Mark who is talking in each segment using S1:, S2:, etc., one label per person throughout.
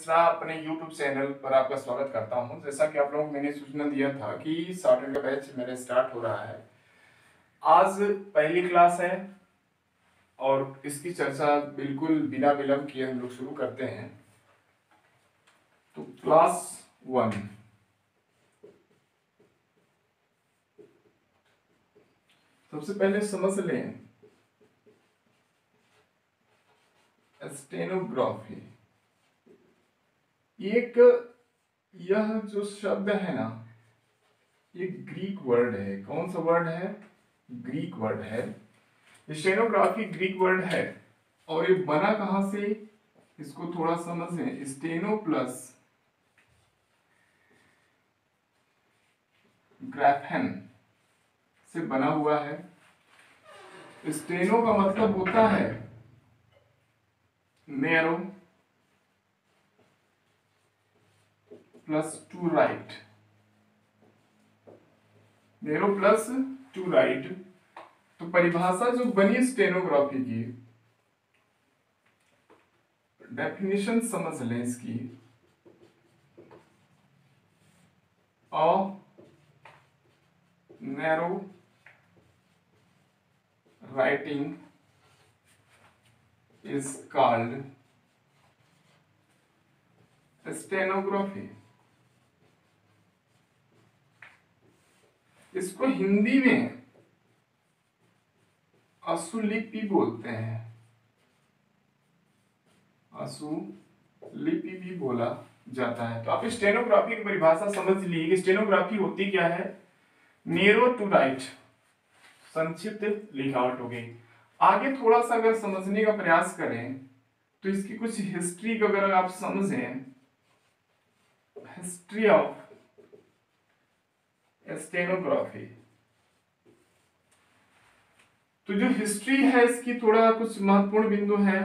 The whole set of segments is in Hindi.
S1: मिश्रा अपने YouTube चैनल पर आपका स्वागत करता हूं। जैसा कि आप लोगों को मैंने सूचना दिया था कि शॉर्ट हैंड का बैच मेरा स्टार्ट हो रहा है। आज पहली क्लास है और इसकी चर्चा बिल्कुल बिना विलंब किए हम लोग शुरू करते हैं। तो क्लास 1 सबसे पहले समझ लें स्टेनोग्राफी। एक यह जो शब्द है ना, ये ग्रीक वर्ड है। कौन सा वर्ड है? ग्रीक वर्ड है। स्टेनोग्राफी ग्रीक वर्ड है और ये बना कहां से, इसको थोड़ा समझें। स्टेनो प्लस ग्राफेन से बना हुआ है। स्टेनो का मतलब होता है narrow plus two right, narrow plus two right. तो परिभाषा जो बनी स्टेनोग्राफी की, डेफिनेशन समझ लें इसकी। A narrow writing is called stenography. इसको हिंदी में असुलिपि बोलते हैं, असुलिपि भी बोला जाता है। तो आप स्टेनोग्राफी की परिभाषा समझ लीजिए कि स्टेनोग्राफी होती क्या है। नैरो टू राइट, संक्षिप्त लिखावट हो गई। आगे थोड़ा सा अगर समझने का प्रयास करें तो इसकी कुछ हिस्ट्री को अगर आप समझें, हिस्ट्री ऑफ स्टेनोग्राफी, तो जो हिस्ट्री है इसकी थोड़ा कुछ महत्वपूर्ण बिंदु है।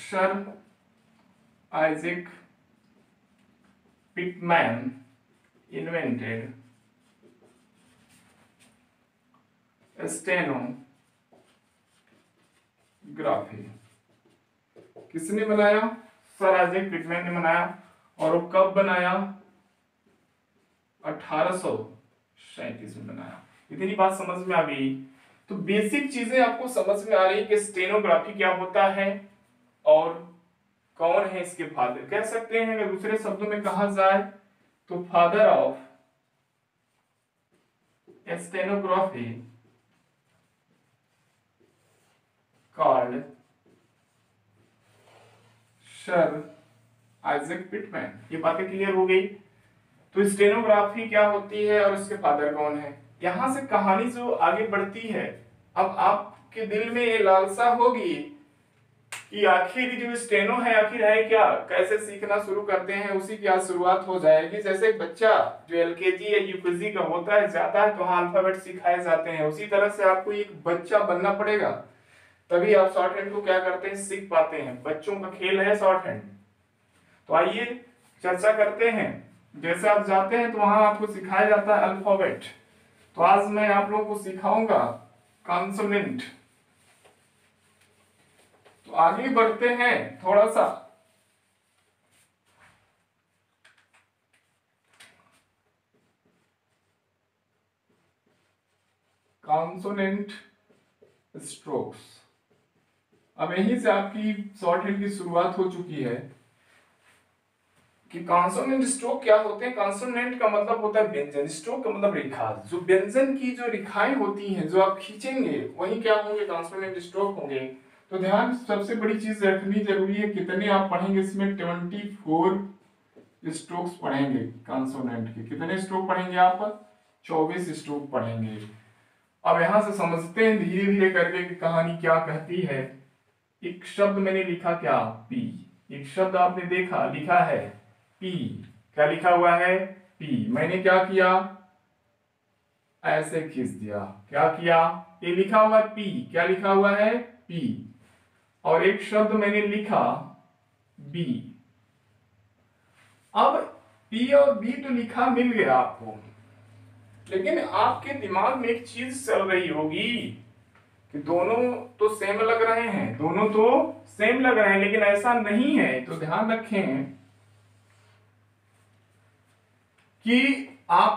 S1: Sir Isaac Pitman invented stenography. किसने बनाया? सर आइजैक पिटमैन ने बनाया। और वो कब बनाया? 1837 में बनाया। इतनी बात समझ में आ गई। तो बेसिक चीजें आपको समझ में आ रही कि स्टेनोग्राफी क्या होता है और कौन है इसके फादर। कह सकते हैं अगर दूसरे शब्दों में कहा जाए तो father of stenography called sir Isaac Pitman. ये बातें क्लियर हो गई। तो स्टेनोग्राफी क्या होती है और उसके फादर कौन है। यहां से कहानी जो आगे बढ़ती है, अब आपके दिल में ये लालसा होगी कि आखिर जो स्टेनो है आखिर है क्या, कैसे सीखना शुरू करते हैं उसी की आज शुरुआत हो जाएगी। जैसे एक बच्चा जो एलकेजी या यूकेजी का होता है जाता है तो वहां अल्फाबेट सिखाए जाते हैं, उसी तरह से आपको एक बच्चा बनना पड़ेगा, तभी आप शॉर्ट हैंड को क्या करते हैं, सीख पाते हैं। बच्चों का खेल है शॉर्ट हैंड। तो आइए चर्चा करते हैं। जैसे आप जाते हैं तो वहां आपको सिखाया जाता है अल्फाबेट। तो आज मैं आप लोगों को सिखाऊंगा कॉन्सोनेंट। तो आगे बढ़ते हैं थोड़ा सा। Consonant strokes. अब यहीं से आपकी शॉर्ट हैंड की शुरुआत हो चुकी है कि कॉन्सोनेंट स्ट्रोक क्या होते हैं। कॉन्सोनेंट का मतलब होता है व्यंजन, स्ट्रोक का मतलब रेखा। जो व्यंजन की जो रेखाएं होती हैं जो आप खींचेंगे वही क्या होंगे, कॉन्सोनेंट स्ट्रोक होंगे। तो ध्यान, सबसे बड़ी चीज रखनी जरूरी है, कितने आप पढ़ेंगे इसमें 24 स्ट्रोक्स पढ़ेंगे। कॉन्सोनेंट के कितने स्ट्रोक पढ़ेंगे आप? 24 स्ट्रोक पढ़ेंगे। अब यहां से समझते हैं धीरे धीरे करके कि कहानी क्या कहती है। एक शब्द मैंने लिखा क्या? पी। एक शब्द आपने देखा लिखा है पी। क्या लिखा हुआ है? पी। मैंने क्या किया? ऐसे खींच दिया। क्या किया? ये लिखा हुआ है पी। क्या लिखा हुआ है? पी। और एक शब्द मैंने लिखा बी। अब पी और बी तो लिखा मिल गया आपको, लेकिन आपके दिमाग में एक चीज चल रही होगी कि दोनों तो सेम लग रहे हैं, दोनों तो सेम लग रहे हैं, लेकिन ऐसा नहीं है। तो ध्यान रखें कि आप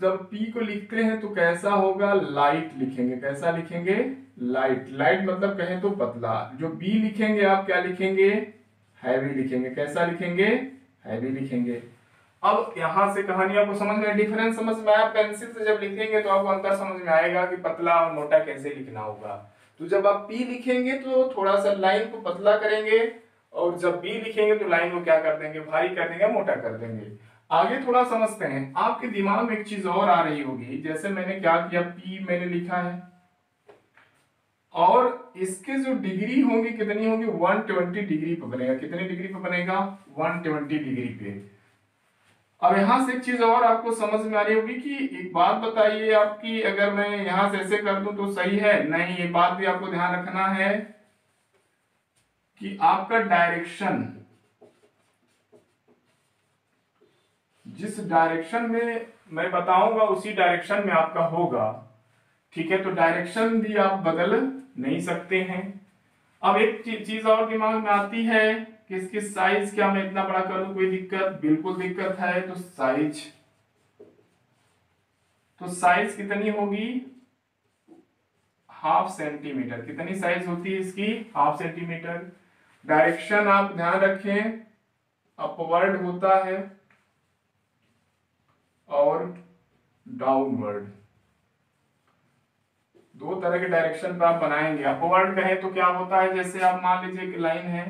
S1: जब P को लिखते हैं तो कैसा होगा, लाइट लिखेंगे। कैसा लिखेंगे, लाइट। लाइट मतलब कहें तो पतला। जो B लिखेंगे आप क्या लिखेंगे, हैवी लिखेंगे। कैसा लिखेंगे, हैवी लिखेंगे। अब यहां से कहानी आपको समझ में, डिफरेंस समझ में आया। पेंसिल से जब लिखेंगे तो आपको अंतर समझ में आएगा कि पतला और मोटा कैसे लिखना होगा। तो जब आप P लिखेंगे तो थोड़ा सा लाइन को पतला करेंगे, और जब B लिखेंगे तो लाइन को क्या कर देंगे, भारी कर देंगे, मोटा कर देंगे। आगे थोड़ा समझते हैं। आपके दिमाग में एक चीज और आ रही होगी, जैसे मैंने क्या किया, P मैंने लिखा है और इसके जो डिग्री होंगी कितनी होगी, 120 डिग्री पे बनेगा। कितनी डिग्री पे बनेगा, 120 डिग्री पे। अब यहां से एक चीज और आपको समझ में आ रही होगी कि एक बात बताइए आपकी, अगर मैं यहां से ऐसे कर दूं तो सही है, नहीं। ये बात भी आपको ध्यान रखना है कि आपका डायरेक्शन, जिस डायरेक्शन में मैं बताऊंगा उसी डायरेक्शन में आपका होगा। ठीक है, तो डायरेक्शन भी आप बदल नहीं सकते हैं। अब एक चीज और दिमाग में आती है कि इसकी साइज क्या मैं इतना बड़ा करूं, कोई दिक्कत, बिल्कुल दिक्कत है। तो साइज कितनी होगी, हाफ सेंटीमीटर। कितनी साइज होती है इसकी, हाफ सेंटीमीटर। डायरेक्शन आप ध्यान रखें, अपवर्ड होता है और डाउनवर्ड। दो तरह के डायरेक्शन पे आप बनाएंगे। अपवर्ड कहें तो क्या होता है, जैसे आप मान लीजिए एक लाइन है,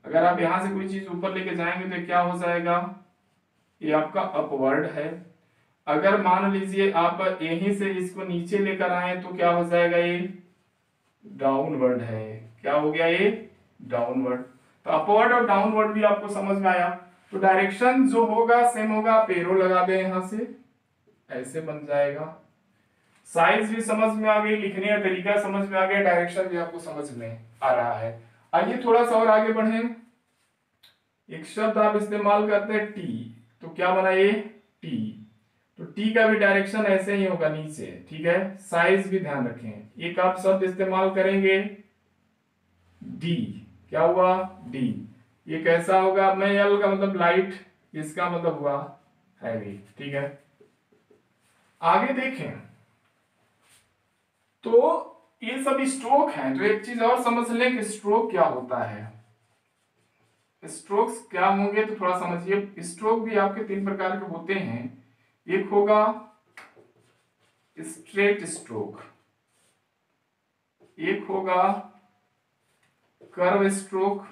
S1: अगर आप यहां से कोई चीज ऊपर लेके जाएंगे तो क्या हो जाएगा, ये आपका अपवर्ड है। अगर मान लीजिए आप यहीं से इसको नीचे लेकर आए तो क्या हो जाएगा, ये डाउनवर्ड है। क्या हो गया, ये डाउनवर्ड। तो अपवर्ड और डाउनवर्ड भी आपको समझ में आया। तो डायरेक्शन जो होगा सेम होगा, आप एरो लगा दें यहां से, ऐसे बन जाएगा। साइज भी समझ में आ गई, लिखने का तरीका समझ में आ गया, डायरेक्शन भी आपको समझ में आ रहा है। आइए थोड़ा सा और आगे बढ़े। एक शब्द आप इस्तेमाल करते हैं टी, तो क्या बना ये, टी। तो टी का भी डायरेक्शन ऐसे ही होगा, नीचे। ठीक है, साइज भी ध्यान रखें। एक आप शब्द इस्तेमाल करेंगे डी, क्या हुआ, डी। ये कैसा होगा, मैं एल का मतलब लाइट, इसका मतलब हुआ हैवी। ठीक है, आगे देखें। तो ये सब स्ट्रोक हैं। तो एक चीज और समझ लें कि स्ट्रोक क्या होता है। स्ट्रोक्स क्या होंगे तो थोड़ा समझिए। स्ट्रोक भी आपके तीन प्रकार के होते हैं। एक होगा स्ट्रेट स्ट्रोक, एक होगा कर्व स्ट्रोक,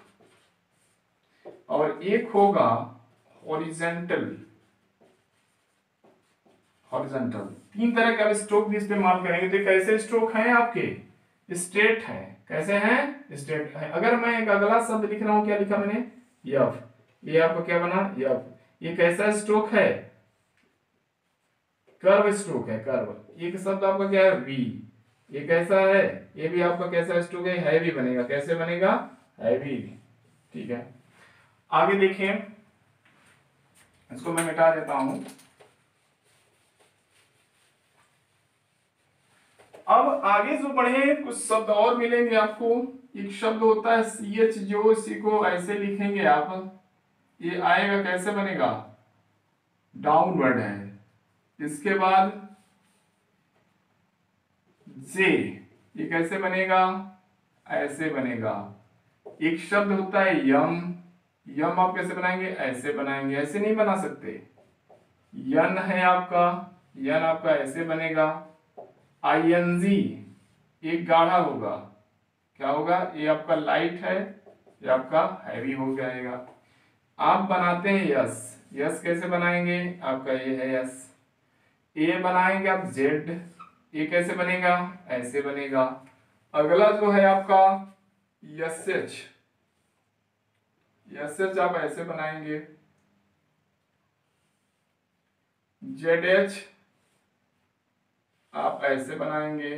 S1: और एक होगा हॉरिजॉन्टल। तीन तरह के स्ट्रोक भी इस्तेमाल करेंगे। तो कैसे स्ट्रोक हैं आपके, स्ट्रेट हैं। कैसे हैं, स्ट्रेट हैं। अगर मैं एक अगला शब्द लिख रहा हूं, क्या लिखा मैंने, यफ। ये आपका क्या बना, यफ। ये कैसा स्ट्रोक है, कर्व स्ट्रोक है, कर्व। एक शब्द आपका क्या है, वी। ये कैसा है, ये भी आपका कैसा स्ट्रोक है, हैवी बनेगा। कैसे बनेगा, हैवी। ठीक है, आगे देखिए। इसको मैं मिटा देता हूं। अब आगे जो बढ़े, कुछ शब्द और मिलेंगे आपको। एक शब्द होता है सी एच, जो इसी को ऐसे लिखेंगे आप, ये आएगा कैसे बनेगा, डाउनवर्ड है। इसके बाद जे, ये कैसे बनेगा, ऐसे बनेगा। एक शब्द होता है यम, यम आप कैसे बनाएंगे, ऐसे बनाएंगे। ऐसे नहीं बना सकते। यन है आपका, यन आपका ऐसे बनेगा। आईएनजी, एक गाढ़ा होगा, क्या होगा, ये आपका लाइट है, ये आपका हैवी हो जाएगा। आप बनाते हैं यस, यस कैसे बनाएंगे, आपका ये है यस। ए बनाएंगे आप जेड, ये कैसे बनेगा, ऐसे बनेगा। अगला जो है आपका यस एच, यस एच आप ऐसे बनाएंगे। जेड एच आप ऐसे बनाएंगे।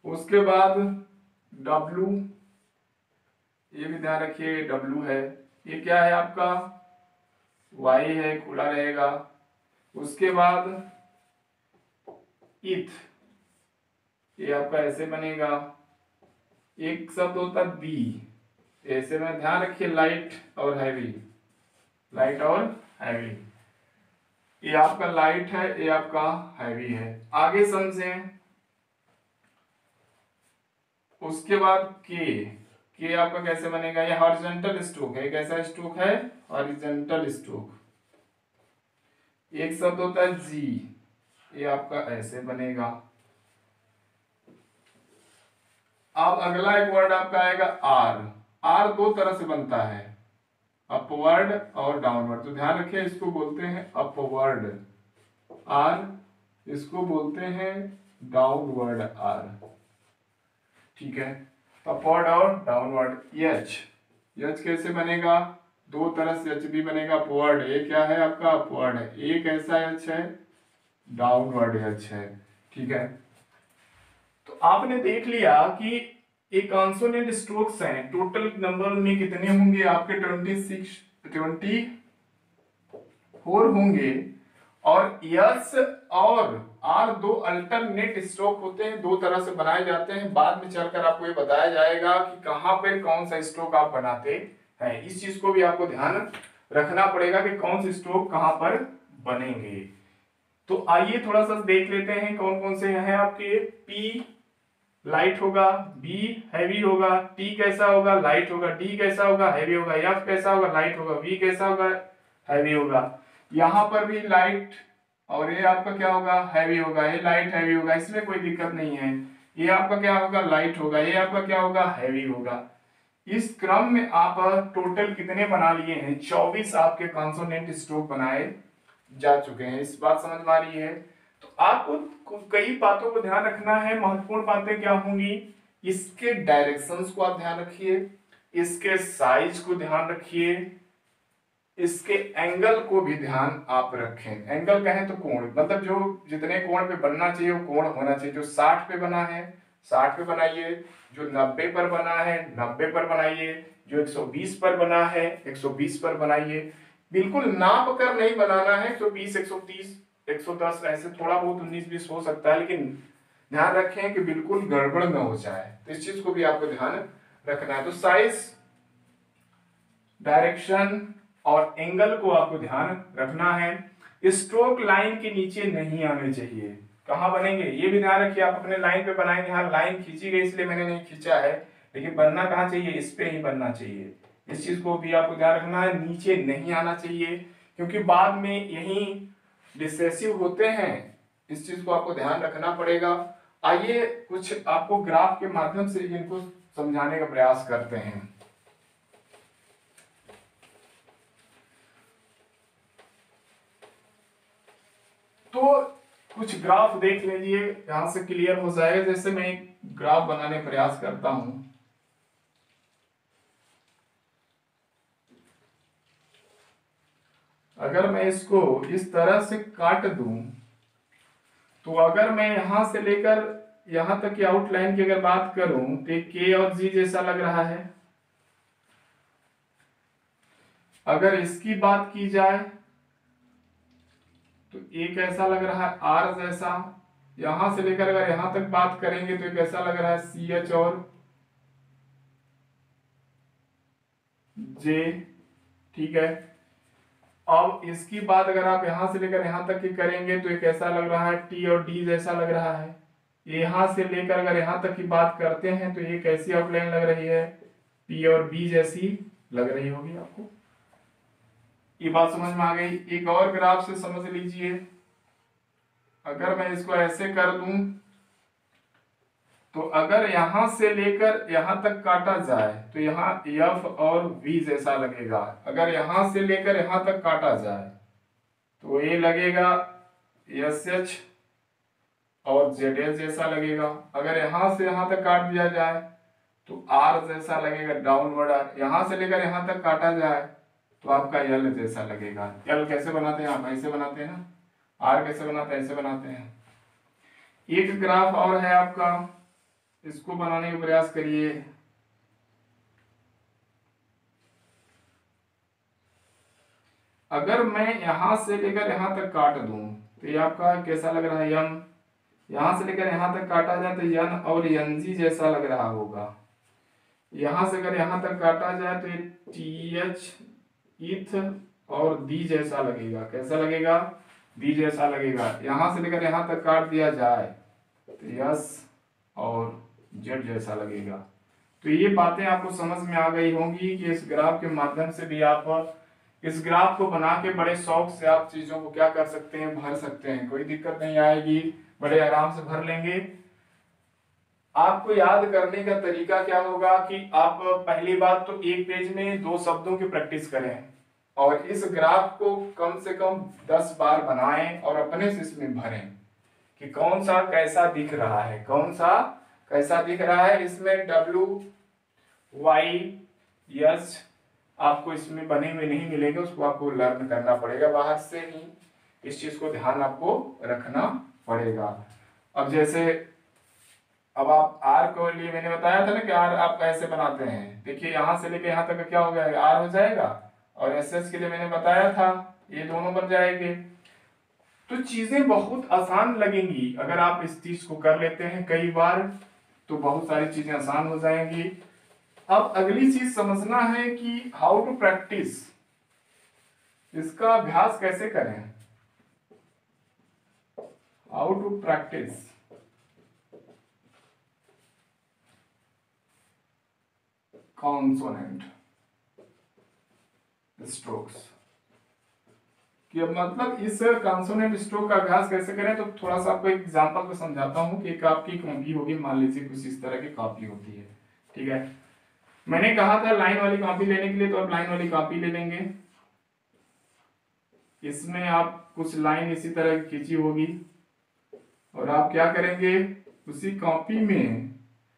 S1: उसके बाद डब्लू, ये भी ध्यान रखिए, डब्लू है, ये क्या है आपका, वाई है, खुला रहेगा। उसके बाद इथ, ये आपका ऐसे बनेगा। एक शब्द होता है बी, ऐसे में ध्यान रखिए, लाइट और हैवी, लाइट और हैवी। ये आपका लाइट है, ये आपका हैवी है। आगे समझें। उसके बाद के आपका कैसे बनेगा, ये हॉरिजॉन्टल स्ट्रोक है। कैसा स्ट्रोक है, हॉरिजॉन्टल स्ट्रोक। एक शब्द होता है जी, ये आपका ऐसे बनेगा। अब अगला एक वर्ड आपका आएगा आर। आर दो तरह से बनता है, अपवर्ड और डाउनवर्ड। तो ध्यान रखिए, इसको बोलते हैं अपवर्ड आर, इसको बोलते हैं डाउनवर्ड आर। ठीक है, अपवर्ड और डाउनवर्ड। यच, यच कैसे बनेगा, दो तरह से एच भी बनेगा। अपवर्ड, ये क्या है आपका अपवर्ड है, एक ऐसा एच है, डाउनवर्ड एच है। ठीक है, तो आपने देख लिया कि एक कॉन्सोनेंट स्ट्रोक्स हैं, टोटल नंबर में कितने होंगे आपके 24 होंगे। और यस और आर दो अल्टरनेट स्ट्रोक होते हैं, दो तरह से बनाए जाते हैं। बाद में चलकर आपको ये बताया जाएगा कि कहां पर कौन सा स्ट्रोक आप बनाते हैं। इस चीज को भी आपको ध्यान रखना पड़ेगा कि कौन से स्ट्रोक कहां पर बनेंगे। तो आइए थोड़ा सा देख लेते हैं कौन कौन से हैं आपके। पी लाइट होगा, बी हैवी होगा, टी कैसा होगा, लाइट होगा, डी कैसा होगा, हैवी होगा, एफ कैसा होगा, लाइट होगा, वी कैसा होगा, हैवी होगा। यहां पर भी लाइट और ये आपका क्या होगा, हैवी होगा। ये लाइट हैवी होगा, इसमें कोई दिक्कत नहीं है। ये आपका क्या होगा, लाइट होगा, ये आपका क्या होगा, हैवी होगा। इस क्रम में आप टोटल कितने बना लिए हैं, 24 आपके कॉन्सोनेंट स्ट्रोक बनाए जा चुके हैं। इस बात समझ में आ रही है। तो आपको कई बातों को ध्यान रखना है। महत्वपूर्ण बातें क्या होंगी, इसके डायरेक्शंस को आप ध्यान रखिए, इसके साइज को ध्यान रखिए, इसके एंगल को भी ध्यान आप रखें। एंगल कहें तो कोण, मतलब जो जितने कोण पे बनना चाहिए वो कोण होना चाहिए। जो 60 पे बना है 60 पे बनाइए, जो 90 पर बना है 90 पर बनाइए, जो 120 पर बना है 120 पर बनाइए। बिल्कुल नाप कर नहीं बनाना है, 120 130 110 ऐसे थोड़ा बहुत 19-20 हो सकता है, लेकिन ध्यान रखें कि बिल्कुल गड़बड़ न हो जाए। तो इस चीज को भी आपको ध्यान रखना है। तो साइज, डायरेक्शन और एंगल को आपको ध्यान रखना है। स्ट्रोक लाइन के नीचे नहीं आने चाहिए। कहां बनेंगे ये भी ध्यान रखिए। आप अपने लाइन पे बनाएंगे, यहाँ लाइन खींची गई इसलिए मैंने नहीं खींचा है, लेकिन बनना कहां चाहिए, इस पे ही बनना चाहिए। इस चीज को भी आपको ध्यान रखना है, नीचे नहीं आना चाहिए, क्योंकि बाद में यही रिसेसिव होते हैं। इस चीज को आपको ध्यान रखना पड़ेगा। आइए कुछ आपको ग्राफ के माध्यम से इनको समझाने का प्रयास करते हैं। तो कुछ ग्राफ देख लीजिए, यहां से क्लियर हो जाएगा। जैसे मैं एक ग्राफ बनाने का प्रयास करता हूं, अगर मैं इसको इस तरह से काट दूं, तो अगर मैं यहां से लेकर यहां तक की आउटलाइन की अगर बात करूं तो के और जी जैसा लग रहा है। अगर इसकी बात की जाए तो एक ऐसा लग रहा है आर जैसा। यहां से लेकर अगर यहां तक बात करेंगे तो एक ऐसा लग रहा है सी एच और जे। ठीक है, अब इसकी बात अगर आप यहां से लेकर यहां तक की करेंगे तो एक ऐसा लग रहा है टी और डी जैसा लग रहा है। यहां से लेकर अगर यहां तक की बात करते हैं तो ये कैसी आउटलाइन लग रही है, पी और बी जैसी लग रही होगी आपको। ये बात समझ में आ गई। एक और ग्राफ से समझ लीजिए, अगर मैं इसको ऐसे कर दूं तो अगर यहां से लेकर यहां तक काटा जाए तो यहाँ एफ और वी जैसा लगेगा। अगर यहां से लेकर यहां तक काटा जाए तो ये लगेगा एस एच और जेड एच जैसा लगेगा। अगर यहां से यहां तक काट दिया जाए तो आर जैसा लगेगा, डाउनवर्ड आर। यहां से लेकर यहां तक काटा जाए तो आपका यल जैसा लगेगा। यल कैसे बनाते हैं, आप ऐसे बनाते हैं ना। आर कैसे बनाते हैं, ऐसे बनाते हैं। एक ग्राफ और है आपका, इसको बनाने का प्रयास करिए। अगर मैं यहां से लेकर यहां तक काट दूं तो ये आपका कैसा लग रहा है, यम। यहाँ से लेकर यहाँ तक काटा जाए तो यन और यनजी जैसा लग रहा होगा। यहाँ से अगर यहाँ तक काटा जाए तो ये टी एच इथ और दी जैसा लगेगा। कैसा लगेगा? दी जैसा लगेगा। यहाँ से लेकर यहाँ तक काट दिया जाए तो यस और जेड जैसा लगेगा। तो ये बातें आपको समझ में आ गई होंगी कि इस ग्राफ के माध्यम से भी आप इस ग्राफ को बना के बड़े शौक से आप चीजों को क्या कर सकते हैं, भर सकते हैं। कोई दिक्कत नहीं आएगी, बड़े आराम से भर लेंगे। आपको याद करने का तरीका क्या होगा कि आप पहली बात तो एक पेज में 2 शब्दों की प्रैक्टिस करें और इस ग्राफ को कम से कम 10 बार बनाएं और अपने से इसमें भरें कि कौन सा कैसा दिख रहा है, कौन सा कैसा दिख रहा है। इसमें डब्ल्यू वाई यस आपको इसमें बने हुए नहीं मिलेंगे, उसको आपको लर्न करना पड़ेगा बाहर से ही। इस चीज को ध्यान आपको रखना पड़ेगा। अब जैसे अब आप आर को लिए मैंने बताया था ना कि आर आप कैसे बनाते हैं। देखिए यहाँ से लेके यहाँ तक क्या हो गया, आर हो जाएगा। और एस एस के लिए मैंने बताया था ये दोनों बन जाएंगे। तो चीजें बहुत आसान लगेंगी अगर आप इस चीज को कर लेते हैं कई बार, तो बहुत सारी चीजें आसान हो जाएंगी। अब अगली चीज समझना है कि हाउ टू प्रैक्टिस, इसका अभ्यास कैसे करें। How to practise consonant strokes कि अब मतलब इस कॉन्सोनेंट स्ट्रोक का अभ्यास कैसे करें। तो थोड़ा सा आपको एक एग्जांपल पे समझाता हूं कि एक आपकी कॉपी होगी, मान लीजिए कुछ इस तरह की कॉपी होती है, ठीक है। मैंने कहा था लाइन वाली कॉपी लेने के लिए, तो आप लाइन वाली कॉपी ले लेंगे। इसमें आप कुछ लाइन इसी तरह की खींची होगी और आप क्या करेंगे, उसी कॉपी में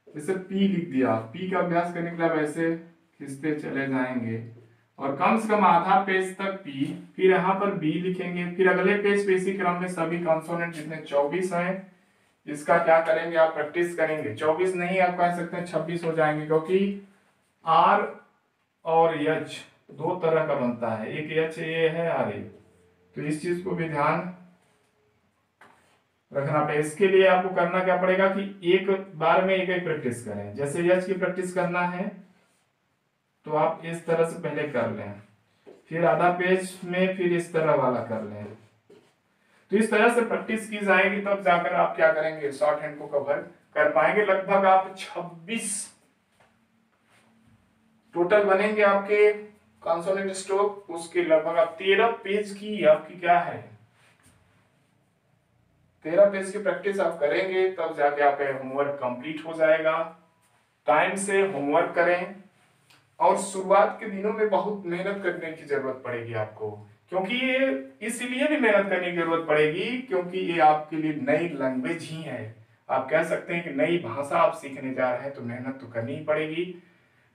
S1: जैसे पी लिख दिया, पी का अभ्यास करने के लिए आप ऐसे खींचते चले जाएंगे और कम से कम आधा पेज तक पी, फिर यहाँ पर बी लिखेंगे, फिर अगले पेज पे इसी क्रम में सभी कॉन्सोनेंट जितने 24 हैं इसका क्या करेंगे, आप प्रैक्टिस करेंगे। 24 नहीं आप कह सकते हैं 26 हो जाएंगे, क्योंकि आर और एच 2 तरह का बनता है, एक एच ए है आर ए, तो इस चीज को भी ध्यान रखना पड़ेगा। इसके लिए आपको करना क्या पड़ेगा कि एक बार में एक प्रैक्टिस करें। जैसे एच की प्रैक्टिस करना है तो आप इस तरह से पहले कर लें, फिर आधा पेज में फिर इस तरह वाला कर लें। तो इस तरह से प्रैक्टिस की जाएगी तब जाकर आप क्या करेंगे, शॉर्ट हैंड को कवर कर पाएंगे। लगभग आप 26 टोटल बनेंगे आपके कॉन्सोनेंट स्ट्रोक। उसके लगभग आप 13 पेज की आपकी क्या है, 13 पेज की प्रैक्टिस आप करेंगे तब जाके आपका होमवर्क कंप्लीट हो जाएगा। टाइम से होमवर्क करें और शुरुआत के दिनों में बहुत मेहनत करने की जरूरत पड़ेगी आपको, क्योंकि ये इसलिए भी मेहनत करने की जरूरत पड़ेगी क्योंकि ये आपके लिए नई लैंग्वेज ही है। आप कह सकते हैं कि नई भाषा आप सीखने जा रहे हैं, तो मेहनत तो करनी ही पड़ेगी।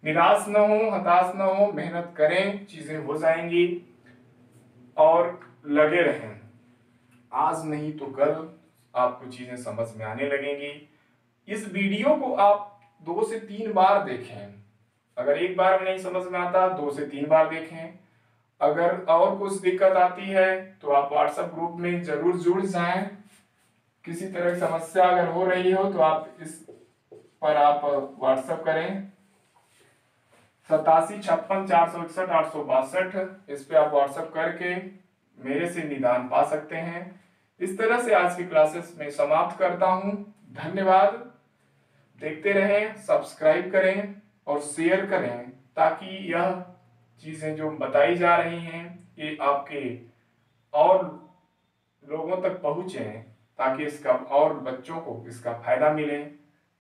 S1: निराश न हो, हताश न हो, मेहनत करें, चीजें हो जाएंगी और लगे रहें। आज नहीं तो कल आपको चीजें समझ में आने लगेंगी। इस वीडियो को आप 2 से 3 बार देखें। अगर एक बार में नहीं समझ में आता 2 से 3 बार देखें। अगर और कुछ दिक्कत आती है तो आप व्हाट्सएप ग्रुप में जरूर जुड़ जाएं। किसी तरह की समस्या अगर हो रही हो तो आप इस पर आप व्हाट्सएप करें 8756 461 862। इस पे आप व्हाट्सएप करके मेरे से निदान पा सकते हैं। इस तरह से आज की क्लासेस में समाप्त करता हूं। धन्यवाद। देखते रहें, सब्सक्राइब करें और शेयर करें ताकि यह चीजें जो बताई जा रही हैं ये आपके और लोगों तक पहुंचे, ताकि इसका और बच्चों को इसका फायदा मिले।